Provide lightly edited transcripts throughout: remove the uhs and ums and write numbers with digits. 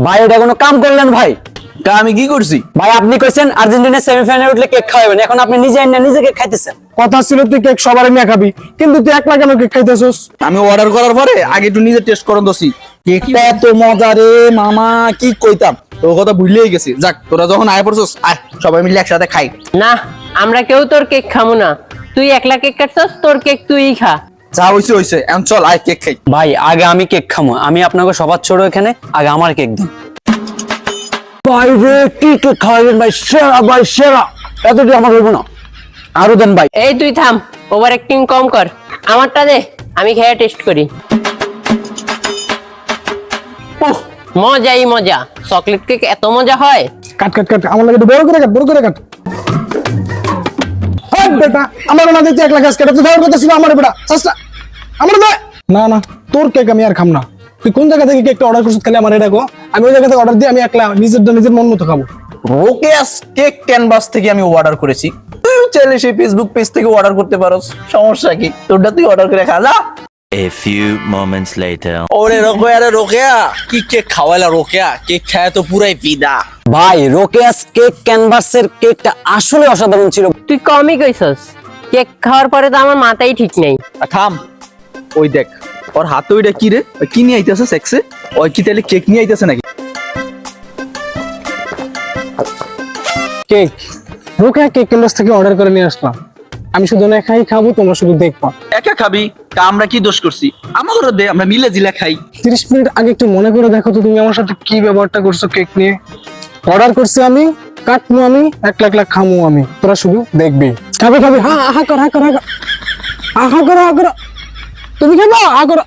ভাই এটা কোনো কাম করলেন ভাই? তা আমি কি করছি? ভাই আপনি কইছেন আর্জেন্টিনা সেমিফাইনালে উঠলে কেক খাওয়াবেন, এখন আপনি নিজে না নিজে কেক খাইতেছেন। কথা ছিল তুই কেক সবার নিয়ে খাবি, কিন্তু তুই একলা কেন কেক খাইতেছস? আমি অর্ডার করার পরে আগে একটু নিজে টেস্ট করন দছি। কেকটা এত মজা রে মামা, কি কইতাম, তোর কথা ভুলেই গেছি। যাক, তোরা যখন আয় পড়ছস, আয় সবাই মিলে একসাথে খাই। না, আমরা কেউ তোর কেক খামু না। তুই একলা কেক কাটছস, তোর কেক তুইই খা। যা হইছে হইছে, এখন চল আয় কেক খাই। ভাই আগে আমি কেক খামো, আমি আপনাকে সবার ছোট, এখানে আগে আমার কেক দিন। ভাই রে কি কেক খাওয়াবেন ভাই, সেরা ভাই সেরা, এতটি আমার হইব না, আরো দেন ভাই। এই তুই থাম, ওভার অ্যাক্টিং কম কর। আমারটা দে, আমি খেয়ে টেস্ট করি। উফ, মজাই মজা। চকলেট কেক এত মজা হয়? কাট কাট কাট, আমার লাগে একটু বড় করে কাট, বড় করে কাট। হাই বেটা, আমার না দিতে একলা গাছ কাটা, তুই ধার কথা ছিল আমার বেটা সস্তা আমার দে। না না, তোর কেক আমি আর খাম না। তুই কোন জায়গা থেকে কেকটা অর্ডার করছিস খালি আমার এটা কো, আমি ওই জায়গা থেকে অর্ডার দিয়ে আমি একলা নিজের মন মতো খাবো। রোকেয়াস কেক ক্যানভাস থেকে আমি অর্ডার করেছি। তুই চাইলে সেই ফেসবুক পেজ থেকে অর্ডার করতে পারোস, সমস্যা কি? তোরটা তুই অর্ডার করে খা যা। A few moments later. ওরে রোকেয়া রে রোকেয়া, কি কেক খাওয়াইলা রোকেয়া, কেক খায় তো পুরাই ফিদা। ভাই রোকেয়াস কেক ক্যানভাসের কেকটা আসলে অসাধারণ ছিল। তুই কমই কইছস। কেক খাওয়ার পরে তো আমার মাথাই ঠিক নেই। থাম, ওই দেখ ওর হাতে ওইটা কি রে, ওই কি নিয়ে আইতেছে সেক্সে? ওই কি তাহলে কেক নিয়ে আইতেছে নাকি? কেক রোকে কেক ক্যানভাস থেকে অর্ডার করে নিয়ে আসলাম। আমি শুধু না খাই খাবো, তোমরা শুধু দেখবা। একা খাবি? তা আমরা কি দোষ করছি? আমাকে দে, আমরা মিলে জিলা খাই। 30 মিনিট আগে একটু মনে করে দেখো তো, তুমি আমার সাথে কি ব্যবহারটা করছো কেক নিয়ে। অর্ডার করছি আমি, কাটবো আমি, একলা একলা খামো আমি, তোরা শুধু দেখবি। খাবে খাবে, হ্যাঁ হা কর, হা কর, হা কর, হা করো, হা করো। তুমি খাবো, হা করো।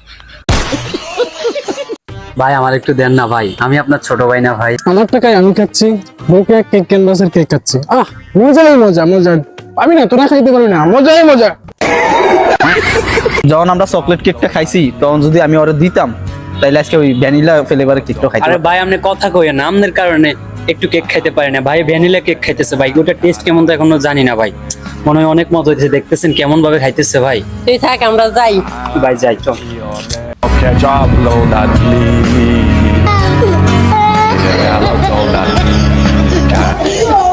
ভাই আমার একটু দেন না ভাই, আমি আপনার ছোট ভাই না ভাই? আমার টাকায় আমি খাচ্ছি, রোকে কেক ক্যানভাসের কেক খাচ্ছি। মজাই মজা, মজা। আমি না, তোরা খাইতে পারবি না, মজাই মজা। যখন আমরা চকলেট কেকটা খাইছি, তখন যদি আমি অর্ডার দিতাম, তাইলে আজকে ওই ভ্যানিলা ফ্লেভারের কেকটা খাইতাম। আরে ভাই আপনি কথা কইেন না, আপনার কারণে একটু কেক খাইতে পারি না ভাই। ভ্যানিলা কেক খাইতেছে ভাই, ওটা টেস্ট কেমন তো এখনো জানি না ভাই। মনে হয় অনেক মজা হইতেছে, দেখতেছেন কেমন ভাবে খাইতেছে ভাই। তুই থাক, আমরা যাই। ভাই যাই চল। Catch up, blow that lead. Yeah, blow that lead.